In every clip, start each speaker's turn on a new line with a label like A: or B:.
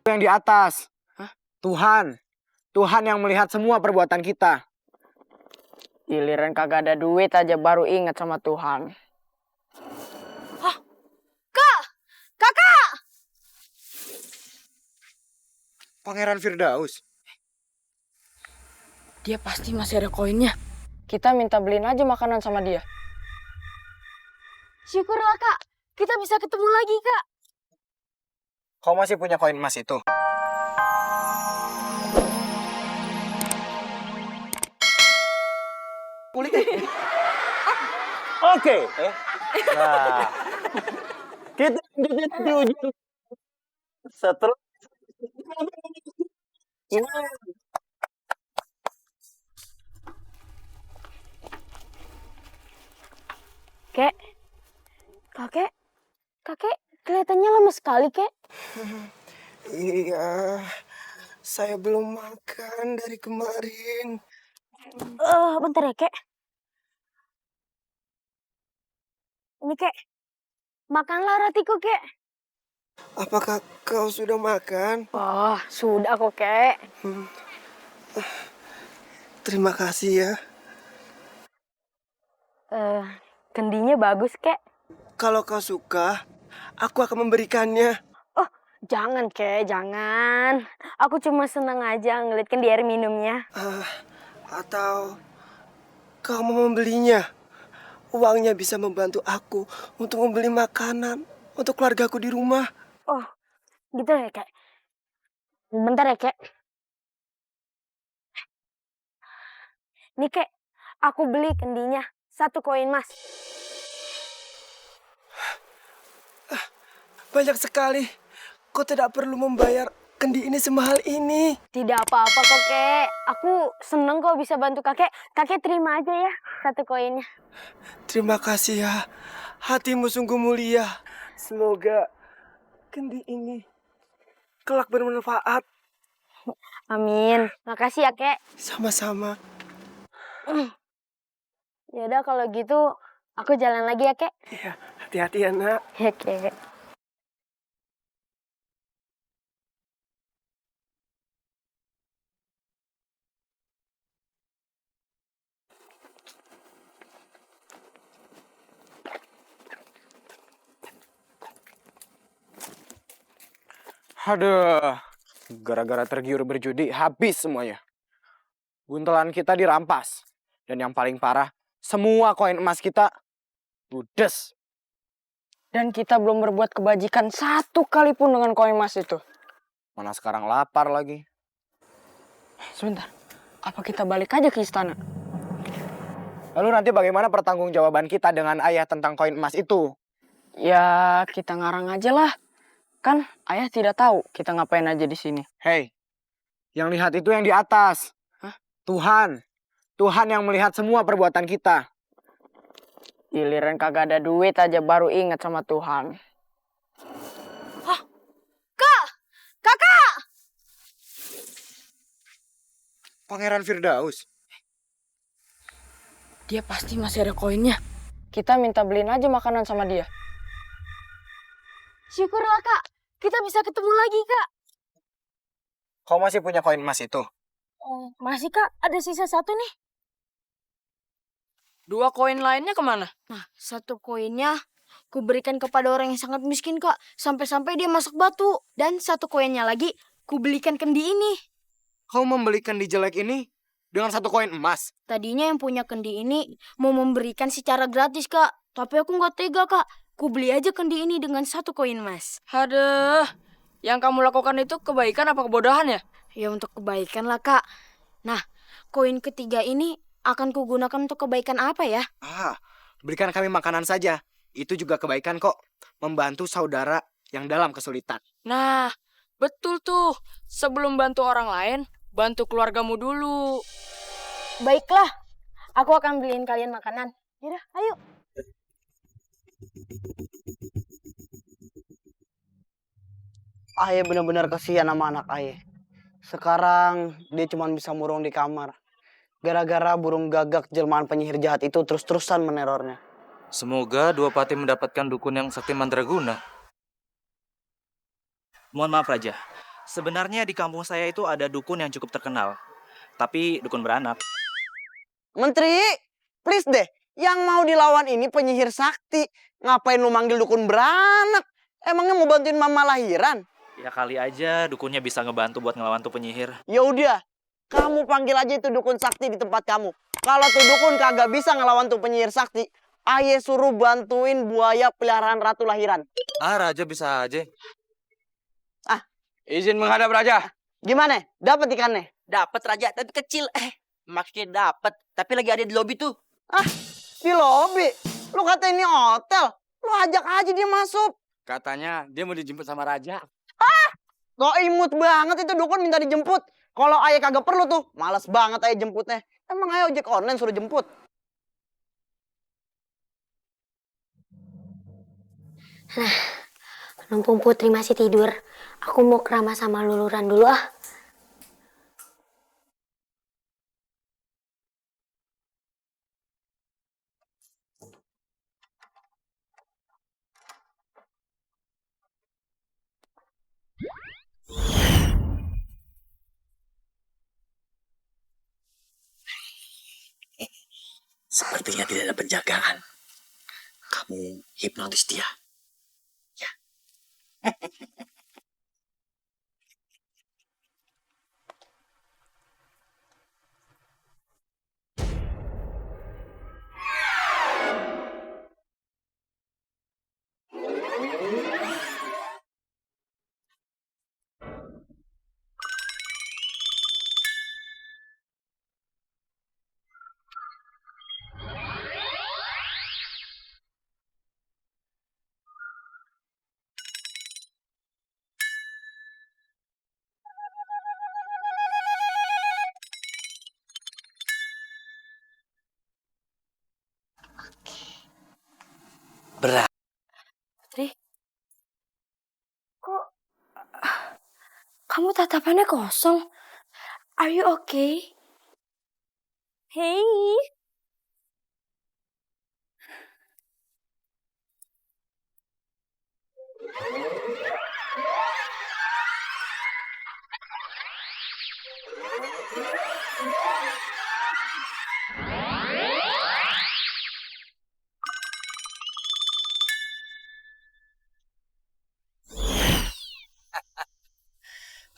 A: yang di atas.
B: Hah?
A: Tuhan. Tuhan yang melihat semua perbuatan kita.
B: Giliran kagak ada duit aja baru ingat sama Tuhan.
C: Hah? Kak! Kakak!
A: Pangeran Firdaus.
B: Dia pasti masih ada koinnya. Kita minta beliin aja makanan sama dia.
C: Syukurlah Kak, kita bisa ketemu lagi Kak.
A: Kau masih punya koin emas itu? Oke. Nah, kita lanjutin di ujung. Setelah
C: Kek, kakek kelihatannya lemes sekali Kek.
D: Iya, saya belum makan dari kemarin.
C: Bentar ya Kek. Ini Kek, makanlah rotiku Kek.
D: Apakah kau sudah makan?
C: Oh, sudah kok Kek.
D: Terima kasih ya.
C: Kendinya bagus Kek.
D: Kalau kau suka, aku akan memberikannya.
C: Oh, jangan Kek, jangan. Aku cuma senang aja ngeliat kendi air minumnya.
D: Atau kau mau membelinya? Uangnya bisa membantu aku untuk membeli makanan untuk keluargaku di rumah.
C: Oh, gitu ya Kek. Bentar ya Kek. Nih Kek, aku beli kendinya 1 koin emas.
D: Banyak sekali. Kau tidak perlu membayar kendi ini semahal ini.
C: Tidak apa-apa kok Kek. Aku seneng kok bisa bantu kakek. Kakek terima aja ya 1 koinnya.
D: Terima kasih ya. Hatimu sungguh mulia. Semoga kendi ini kelak bermanfaat.
C: Amin. Makasih ya Kek.
D: Sama-sama.
C: Yaudah kalau gitu aku jalan lagi ya Kek.
D: Iya, hati-hati ya nak.
C: Ya Kek.
A: Aduh, gara-gara tergiur berjudi habis semuanya. Buntelan kita dirampas. Dan yang paling parah, semua koin emas kita ludes.
B: Dan kita belum berbuat kebajikan 1 kali pun dengan koin emas itu.
A: Mana sekarang lapar lagi.
B: Sebentar, apa kita balik aja ke istana?
A: Lalu nanti bagaimana pertanggungjawaban kita dengan ayah tentang koin emas itu?
B: Ya, kita ngarang aja lah. Kan ayah tidak tahu kita ngapain aja di sini.
A: Hei, yang lihat itu yang di atas.
B: Hah?
A: Tuhan. Tuhan yang melihat semua perbuatan kita.
B: Giliran kagak ada duit aja baru ingat sama Tuhan.
C: Kak! Kakak!
A: Pangeran Firdaus.
B: Dia pasti masih ada koinnya. Kita minta beliin aja makanan sama dia.
C: Syukurlah Kak, kita bisa ketemu lagi Kak.
A: Kau masih punya koin emas itu?
C: Masih Kak, ada sisa 1 nih.
B: 2 koin lainnya kemana?
C: Nah, 1 koinnya ku berikan kepada orang yang sangat miskin Kak. Sampai-sampai dia masak batu. Dan 1 koinnya lagi ku belikan kendi ini.
A: Kau membeli kendi jelek ini dengan 1 koin emas?
C: Tadinya yang punya kendi ini mau memberikan secara gratis Kak. Tapi aku nggak tega Kak. Ku beli aja kendi ini dengan 1 koin emas.
B: Aduh, yang kamu lakukan itu kebaikan apa kebodohan ya?
C: Ya untuk kebaikan lah Kak. Nah, koin ketiga ini akan kugunakan untuk kebaikan apa ya?
A: Berikan kami makanan saja. Itu juga kebaikan kok. Membantu saudara yang dalam kesulitan.
B: Nah, betul tuh. Sebelum bantu orang lain, bantu keluargamu dulu.
C: Baiklah, aku akan beliin kalian makanan. Yaudah, ayo.
E: Ayah benar-benar kasihan sama anak ayah. Sekarang dia cuma bisa murung di kamar. Gara-gara burung gagak jelmaan penyihir jahat itu terus-terusan menerornya.
F: Semoga Dua Pati mendapatkan dukun yang sakti mandraguna. Mohon maaf Raja, Sebenarnya di kampung saya itu ada dukun yang cukup terkenal. Tapi dukun beranak.
E: Menteri, please deh. Yang mau dilawan ini penyihir sakti. Ngapain lu manggil dukun beranak? Emangnya mau bantuin mama lahiran?
F: Ya kali aja dukunnya bisa ngebantu buat ngelawan tuh penyihir.
E: Ya udah, kamu panggil aja itu dukun sakti di tempat kamu. Kalau tuh dukun kagak bisa ngelawan tuh penyihir sakti, aye suruh bantuin buaya peliharaan ratu lahiran.
F: Ah, raja bisa aja.
A: Izin menghadap raja.
E: Gimana? Dapat ikannya?
G: Dapat raja, tapi kecil. Maksudnya dapat, tapi lagi ada di lobi tuh.
E: Di lobi. Lu kata ini hotel. Lu ajak aja dia masuk.
A: Katanya dia mau dijemput sama raja.
E: Kok imut banget itu dukun minta dijemput. Kalau ayah kagak perlu tuh, malas banget ayah jemputnya. Emang ayah ojek online suruh jemput.
H: Mumpung Putri masih tidur, aku mau keramah sama luluran dulu ah.
G: Sepertinya tidak ada penjagaan. Kamu hipnotis dia. Ya. Berat.
H: Putri, kok kamu tatapannya kosong? Are you okay? Hey.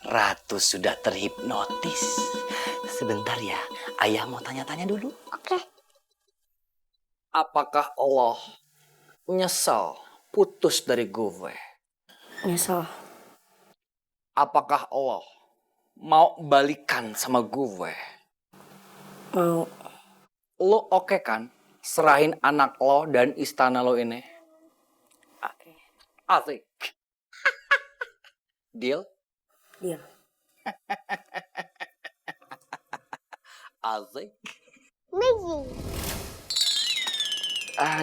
G: Ratu sudah terhipnotis. Sebentar ya, ayah mau tanya-tanya dulu.
H: Oke.
I: Apakah Allah nyesal putus dari gue?
H: Nyesel.
I: Apakah Allah mau balikan sama gue?
H: Mau.
I: Lo oke kan? Serahin anak lo dan istana lo ini.
H: Oke.
I: Asik. Deal?
H: Deal.
I: Asik.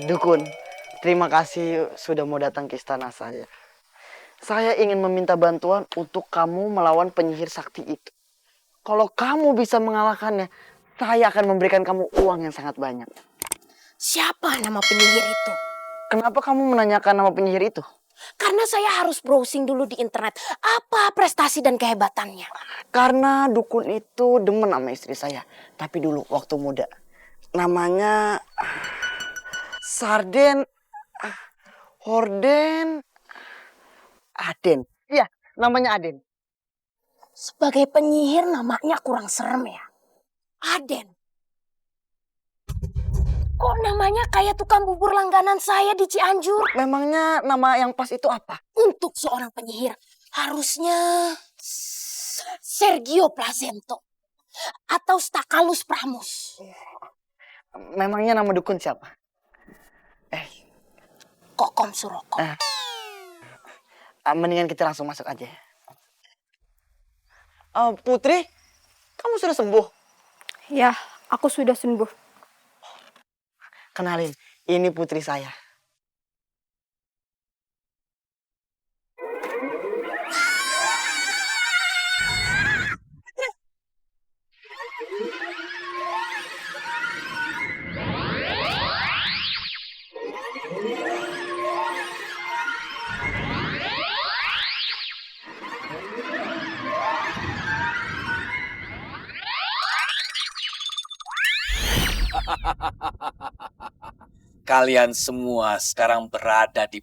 E: Dukun, terima kasih sudah mau datang ke istana saya. Saya ingin meminta bantuan untuk kamu melawan penyihir sakti itu. Kalau kamu bisa mengalahkannya, saya akan memberikan kamu uang yang sangat banyak.
H: Siapa nama penyihir itu?
E: Kenapa kamu menanyakan nama penyihir itu?
H: Karena saya harus browsing dulu di internet. Apa prestasi dan kehebatannya?
E: Karena dukun itu demen sama istri saya. Tapi dulu waktu muda. Namanya Sarden, Horden, Aden. Iya, namanya Aden.
H: Sebagai penyihir namanya kurang serem ya. Aden. Kok namanya kayak tukang bubur langganan saya di Cianjur?
E: Memangnya nama yang pas itu apa?
H: Untuk seorang penyihir harusnya Sergio Placento atau Stacalus Pramus.
E: Memangnya nama dukun siapa?
H: Kokom Suroko.
E: Mendingan kita langsung masuk aja. Putri, kamu sudah sembuh?
C: Ya, aku sudah sembuh.
E: Kenalin, ini putri saya.
J: Kalian semua sekarang berada di